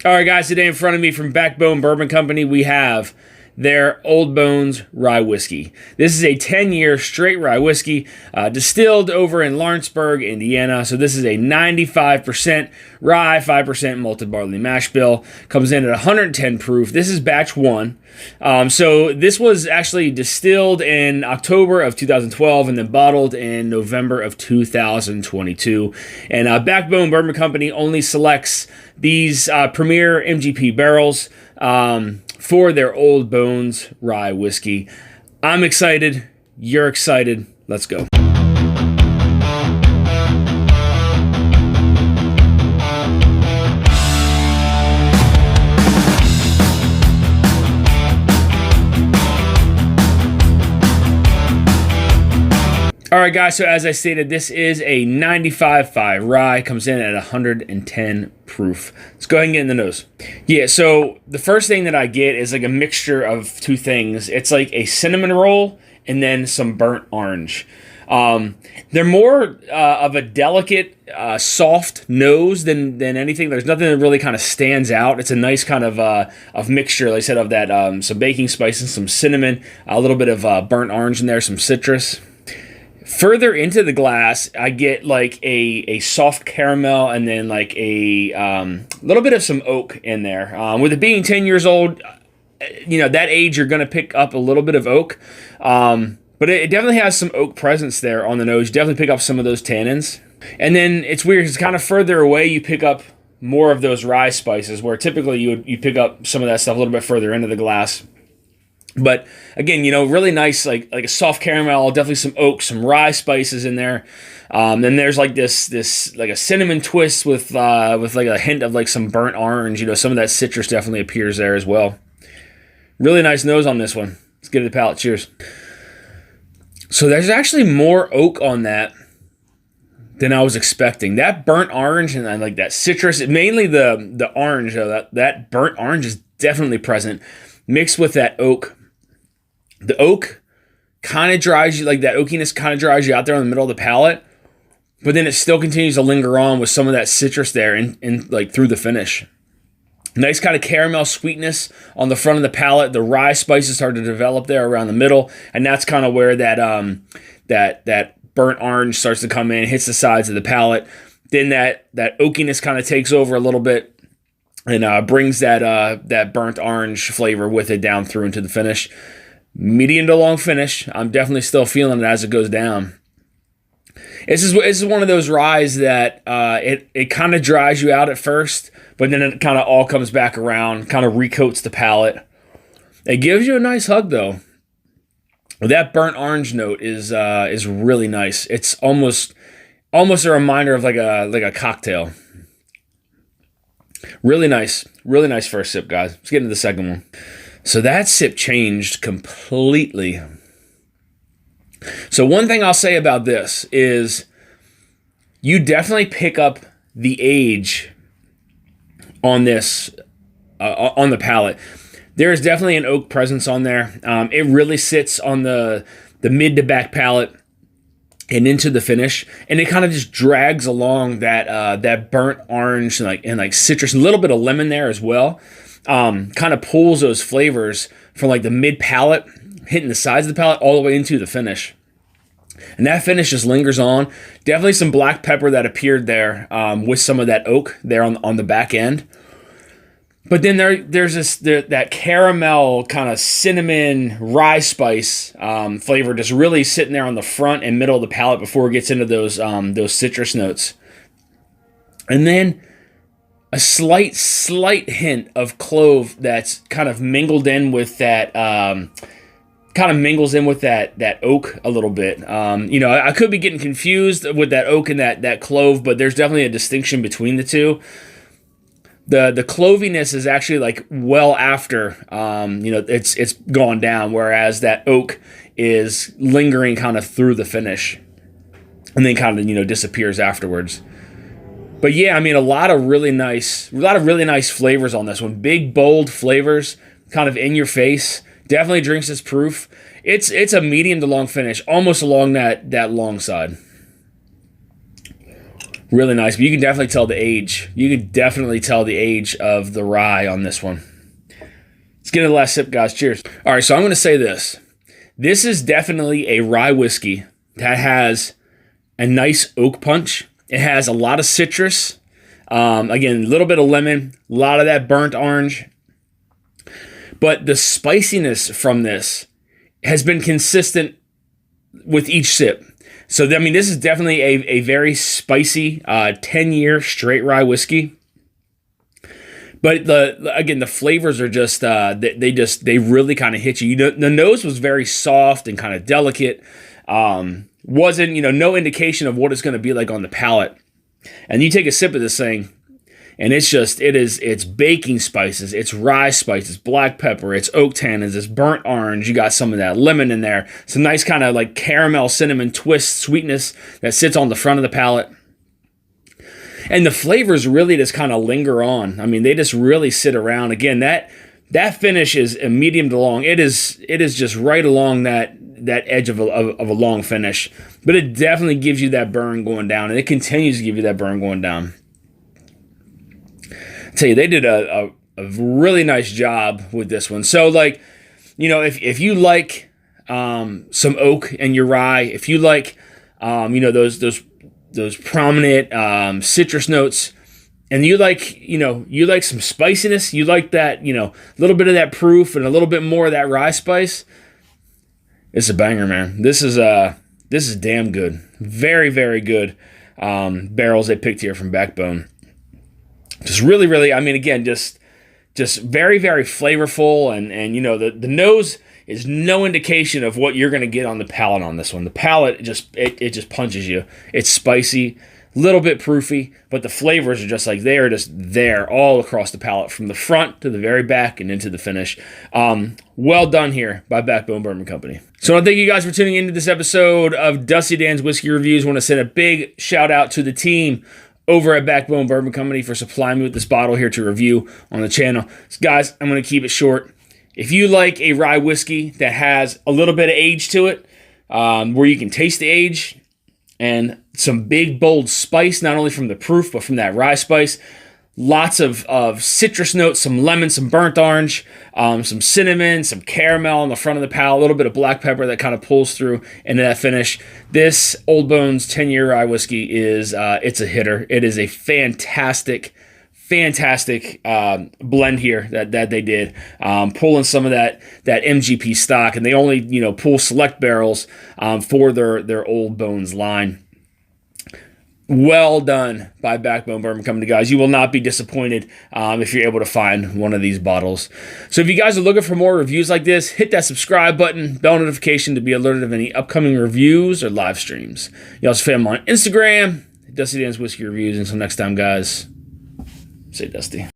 All right, guys, today in front of me from Backbone Bourbon Company, we have their Old Bones Rye Whiskey. This is a 10-year straight rye whiskey distilled over in Lawrenceburg, Indiana. So this is a 95% rye, 5% malted barley mash bill. Comes in at 110 proof. This is batch 1. So this was actually distilled in October of 2012 and then bottled in November of 2022. And Backbone Bourbon Company only selects these premier MGP barrels for their Old Bones Rye Whiskey. I'm excited. You're excited. Let's go. All right, guys, so as I stated, this is a 95.5 rye. Comes in at 110 proof. Let's go ahead and get in the nose. Yeah, so the first thing that I get is like a mixture of two things. It's like a cinnamon roll and then some burnt orange. They're more of a delicate, soft nose than anything. There's nothing that really kind of stands out. It's a nice kind of mixture, like I said, of that some baking spice and some cinnamon, a little bit of burnt orange in there, some citrus. Further into the glass, I get like a soft caramel and then like a little bit of some oak in there. With it being 10 years old, you know, that age you're going to pick up a little bit of oak. But it definitely has some oak presence there on the nose. You definitely pick up some of those tannins. And then it's weird, it's kind of further away you pick up more of those rye spices, where typically you pick up some of that stuff a little bit further into the glass. But again, you know, really nice, like a soft caramel, definitely some oak, some rye spices in there. Then there's like this like a cinnamon twist with like a hint of like some burnt orange. You know, some of that citrus definitely appears there as well. Really nice nose on this one. Let's get to the palate. Cheers. So there's actually more oak on that than I was expecting. That burnt orange and then like that citrus, mainly the orange, that burnt orange is definitely present, mixed with that oak. The oak kind of dries you, like that oakiness kind of dries you out there in the middle of the palate, but then it still continues to linger on with some of that citrus there and like through the finish. Nice kind of caramel sweetness on the front of the palate. The rye spices start to develop there around the middle, and that's kind of where that burnt orange starts to come in, hits the sides of the palate. Then that oakiness kind of takes over a little bit and brings that burnt orange flavor with it down through into the finish. Medium to long finish. I'm definitely still feeling it as it goes down. This is one of those ryes that it kind of dries you out at first, but then it kind of all comes back around, kind of recoats the palate. It gives you a nice hug though. That burnt orange note is really nice. It's almost a reminder of like a cocktail. Really nice first sip, guys. Let's get into the second one. So that sip changed completely. So one thing I'll say about this is you definitely pick up the age on this, on the palate. There is definitely an oak presence on there. It really sits on the mid to back palate and into the finish, and it kind of just drags along that burnt orange and like citrus, a little bit of lemon there as well. Kind of pulls those flavors from like the mid palate, hitting the sides of the palate all the way into the finish. And that finish just lingers on. Definitely some black pepper that appeared there with some of that oak there on the back end. But then there's that caramel kind of cinnamon rye spice flavor just really sitting there on the front and middle of the palate before it gets into those citrus notes. And then a slight hint of clove that's kind of mingled in with that, that oak a little bit. You know, I could be getting confused with that oak and that clove, but there's definitely a distinction between the two. The cloviness is actually like well after, you know, it's gone down, whereas that oak is lingering kind of through the finish and then kind of, you know, disappears afterwards. But yeah, I mean, a lot of really nice flavors on this one. Big, bold flavors, kind of in your face. Definitely drinks its proof. It's a medium to long finish, almost along that long side. Really nice. But you can definitely tell the age. You can definitely tell the age of the rye on this one. Let's get into the last sip, guys. Cheers. All right, so I'm going to say this. This is definitely a rye whiskey that has a nice oak punch. It has a lot of citrus. Again, a little bit of lemon, a lot of that burnt orange. But the spiciness from this has been consistent with each sip. So, I mean, this is definitely a very spicy 10-year straight rye whiskey. But the flavors are just they really kind of hit you. The nose was very soft and kind of delicate. Wasn't no indication of what it's going to be like on the palate. And you take a sip of this thing, and it's baking spices, it's rye spices, black pepper, it's oak tannins, it's burnt orange. You got some of that lemon in there. Some nice kind of like caramel cinnamon twist sweetness that sits on the front of the palate. And the flavors really just kind of linger on. I mean, they just really sit around. Again, that finish is a medium to long. It is just right along that edge of a long finish. But it definitely gives you that burn going down, and it continues to give you that burn going down. I tell you, they did a really nice job with this one. So, like, if you like some oak in your rye, if you like those prominent citrus notes, and you like some spiciness, you like that, little bit of that proof and a little bit more of that rye spice, it's a banger, man. This is damn good. Very, very good barrels they picked here from Backbone. Just really, really, I mean, again, just very, very flavorful, and the nose is no indication of what you're going to get on the palate on this one. The palate just punches you. It's spicy, little bit proofy, but the flavors are just like they are just there all across the palate, from the front to the very back and into the finish. Well done here by Backbone Bourbon Company. So I want to thank you guys for tuning into this episode of Dusty Dan's Whiskey Reviews. I want to send a big shout out to the team over at Backbone Bourbon Company for supplying me with this bottle here to review on the channel. So guys, I'm going to keep it short. If you like a rye whiskey that has a little bit of age to it, where you can taste the age and some big, bold spice, not only from the proof, but from that rye spice, lots of citrus notes, some lemon, some burnt orange, some cinnamon, some caramel on the front of the palate, a little bit of black pepper that kind of pulls through into that finish. This Old Bones 10-year rye whiskey is it's a hitter. It is a fantastic blend here that they did, pulling some of that MGP stock, and they only pull select barrels for their Old Bones line. Well done by Backbone Bourbon Company, guys. You will not be disappointed if you're able to find one of these bottles. So if you guys are looking for more reviews like this, hit that subscribe button, bell notification to be alerted of any upcoming reviews or live streams. You also find them on Instagram, Dusty Dan's Whiskey Reviews. Until next time, guys, say Dusty.